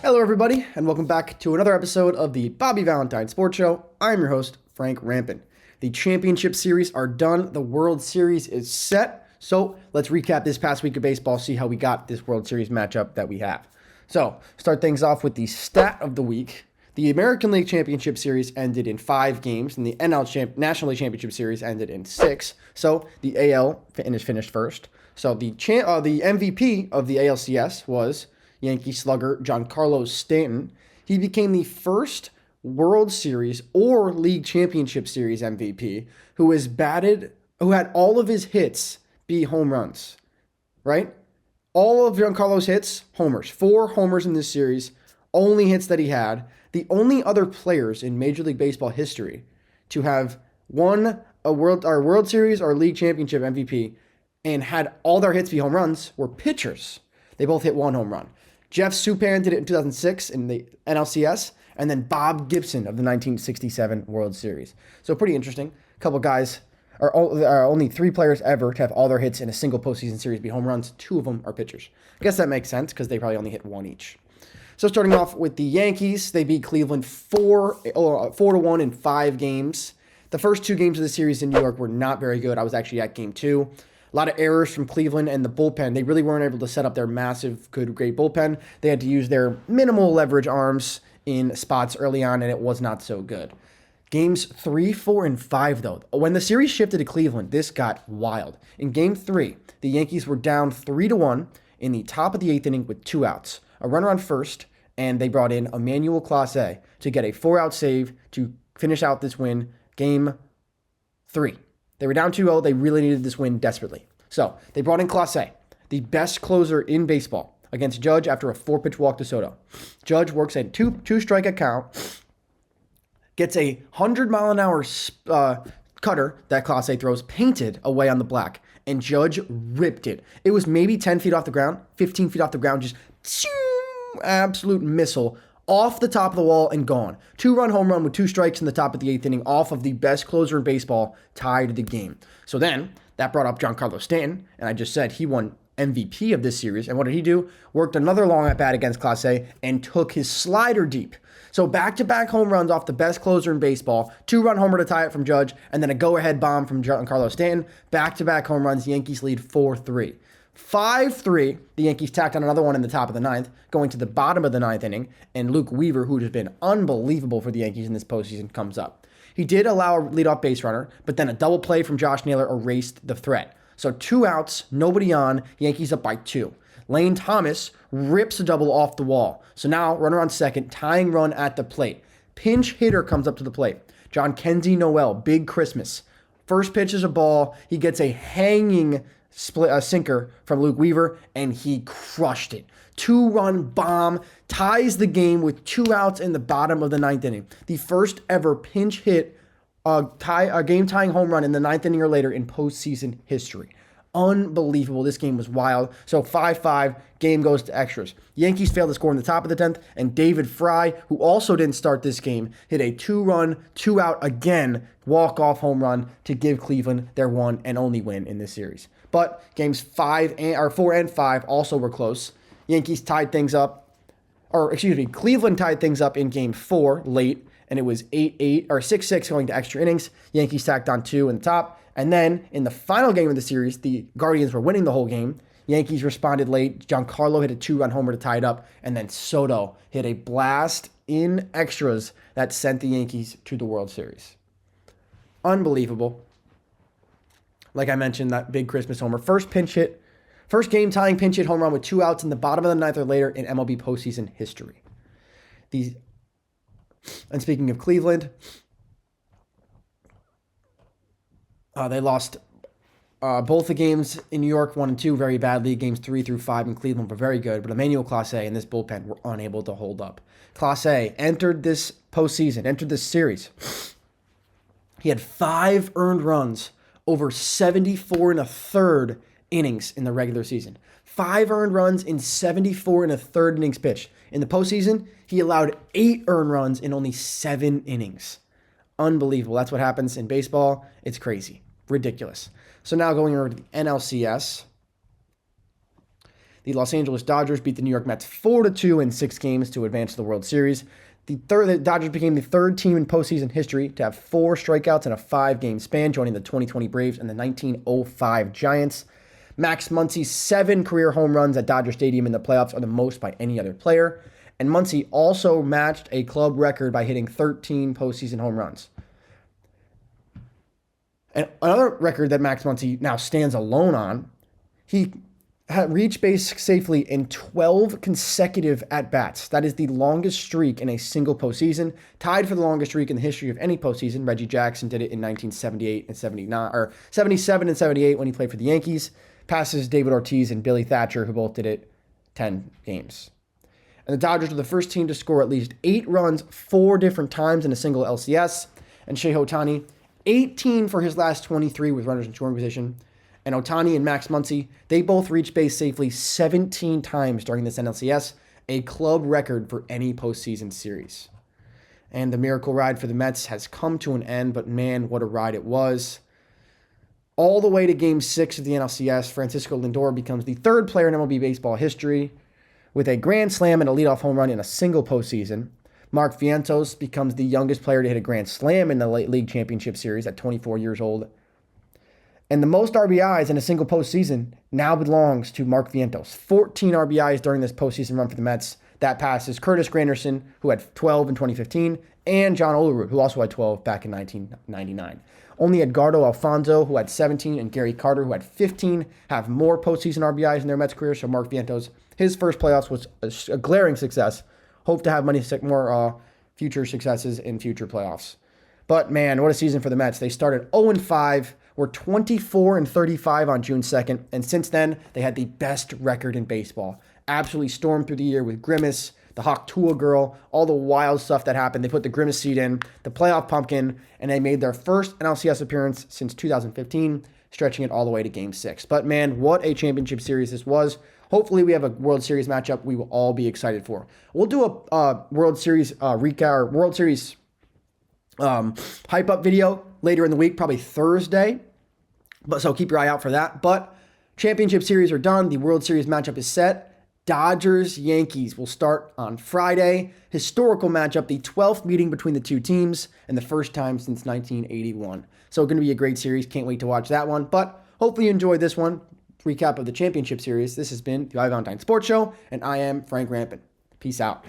Hello, everybody, and welcome back to another episode of the Bobby Valentine Sports Show. I'm your host, Frank Rampin. The championship series are done. The World Series is set. So let's recap this past week of baseball, see how we got this World Series matchup that we have. So start things off with the stat of the week. The American League Championship Series ended in 5 games, and the National League Championship Series ended in 6. So the AL finished first. So the MVP of the ALCS was Yankee slugger Giancarlo Stanton. He became the first World Series or League Championship Series MVP who had all of his hits be home runs, right? All of Giancarlo's hits, homers. 4 homers in this series, only hits that he had. The only other players in Major League Baseball history to have won a World Series or League Championship MVP and had all their hits be home runs were pitchers. They both hit 1 home run. Jeff Suppan did it in 2006 in the NLCS, and then Bob Gibson of the 1967 World Series. So pretty interesting. A couple guys, only 3 players ever to have all their hits in a single postseason series be home runs. 2 of them are pitchers. I guess that makes sense because they probably only hit 1 each. So starting off with the Yankees, they beat Cleveland 4-1 in 5 games. The first 2 games of the series in New York were not very good. I was actually at game 2. A lot of errors from Cleveland and the bullpen. They really weren't able to set up their massive, great bullpen. They had to use their minimal leverage arms in spots early on, and it was not so good. Games 3, 4, and 5, though. When the series shifted to Cleveland, this got wild. In Game 3, the Yankees were down 3-1 in the top of the 8th inning with 2 outs. A runner on first, and they brought in Emmanuel Clase to get a 4-out save to finish out this win. Game 3. They were down 2-0. They really needed this win desperately. So they brought in Clase, the best closer in baseball, against Judge after a 4-pitch walk to Soto. Judge works a two-strike count, gets a 100-mile-an-hour cutter that Clase throws painted away on the black, and Judge ripped it. It was maybe 10 feet off the ground, 15 feet off the ground, just absolute missile off the top of the wall and gone. 2-run home run with 2 strikes in the top of the 8th inning off of the best closer in baseball, tied the game. So then that brought up Giancarlo Stanton, and I just said he won MVP of this series. And what did he do? Worked another long at bat against Clase and took his slider deep. So back-to-back home runs off the best closer in baseball, 2-run homer to tie it from Judge, and then a go-ahead bomb from Giancarlo Stanton. Back-to-back home runs, Yankees lead 4-3. 5-3, the Yankees tacked on another one in the top of the 9th, going to the bottom of the 9th inning, and Luke Weaver, who has been unbelievable for the Yankees in this postseason, comes up. He did allow a leadoff base runner, but then a double play from Josh Naylor erased the threat. So 2 outs, nobody on, Yankees up by 2. Lane Thomas rips a double off the wall. So now runner on second, tying run at the plate. Pinch hitter comes up to the plate. John Kenzie Noel, big Christmas. First pitch is a ball. He gets a hanging sinker from Luke Weaver, and he crushed it. 2-run bomb, ties the game with 2 outs in the bottom of the 9th inning. The first ever pinch hit, game-tying home run in the 9th inning or later in postseason history. Unbelievable. This game was wild. So 5-5, game goes to extras. Yankees failed to score in the top of the 10th, and David Fry, who also didn't start this game, hit a 2-run, 2-out again, walk-off home run to give Cleveland their one and only win in this series. But games 4 and 5 also were close. Yankees tied things up, Cleveland tied things up in game 4 late, and it was 8-8 or 6-6 going to extra innings. Yankees tacked on 2 in the top. And then in the final game of the series, the Guardians were winning the whole game. Yankees responded late. Giancarlo hit a 2-run homer to tie it up, and then Soto hit a blast in extras that sent the Yankees to the World Series. Unbelievable. Like I mentioned, that big Christmas homer. First game tying pinch hit home run with 2 outs in the bottom of the 9th or later in MLB postseason history. And speaking of Cleveland, they lost both the games in New York, 1 and 2, very badly. Games 3 through 5 in Cleveland were very good, but Emmanuel Clase and this bullpen were unable to hold up. Clase entered this series. He had 5 earned runs over 74 1/3 innings in the regular season. 5 earned runs in 74 1/3 innings pitched. In the postseason, he allowed 8 earned runs in only 7 innings. Unbelievable. That's what happens in baseball. It's crazy. Ridiculous. So now going over to the NLCS. The Los Angeles Dodgers beat the New York Mets 4-2 in 6 games to advance to the World Series. The Dodgers became the third team in postseason history to have 4 strikeouts in a 5-game span, joining the 2020 Braves and the 1905 Giants. Max Muncy's 7 career home runs at Dodger Stadium in the playoffs are the most by any other player. And Muncy also matched a club record by hitting 13 postseason home runs. And another record that Max Muncy now stands alone on, he reached base safely in 12 consecutive at-bats. That is the longest streak in a single postseason, tied for the longest streak in the history of any postseason. Reggie Jackson did it in 1978 and 79, or 77 and 78 when he played for the Yankees. Passes David Ortiz and Billy Thatcher, who both did it 10 games. And the Dodgers were the first team to score at least 8 runs 4 different times in a single LCS. And Shohei Ohtani, 18 for his last 23 with runners in scoring position. And Ohtani and Max Muncy, they both reached base safely 17 times during this NLCS, a club record for any postseason series. And the miracle ride for the Mets has come to an end, but man, what a ride it was. All the way to Game 6 of the NLCS, Francisco Lindor becomes the 3rd player in MLB baseball history with a grand slam and a leadoff home run in a single postseason. Mark Vientos becomes the youngest player to hit a grand slam in the League Championship Series at 24 years old. And the most RBIs in a single postseason now belongs to Mark Vientos. 14 RBIs during this postseason run for the Mets. That passes Curtis Granderson, who had 12 in 2015, and John Olerud, who also had 12 back in 1999. Only Edgardo Alfonso, who had 17, and Gary Carter, who had 15, have more postseason RBIs in their Mets career. So Mark Vientos, his first playoffs was a glaring success. Hope to have more future successes in future playoffs. But man, what a season for the Mets. They started 0-5, were 24-35 on June 2nd, and since then, they had the best record in baseball. Absolutely stormed through the year with Grimace, the Hawk Tua girl, all the wild stuff that happened. They put the Grimace seed in, the playoff pumpkin, and they made their first NLCS appearance since 2015, stretching it all the way to Game 6. But man, what a championship series this was. Hopefully we have a World Series matchup we will all be excited for. We'll do a World Series recap or World Series hype up video later in the week, probably Thursday. But so keep your eye out for that. But championship series are done. The World Series matchup is set. Dodgers-Yankees will start on Friday. Historical matchup, the 12th meeting between the two teams and the first time since 1981. So going to be a great series. Can't wait to watch that one. But hopefully you enjoyed this one. Recap of the championship series. This has been the Valentine Sports Show, and I am Frank Rampin. Peace out.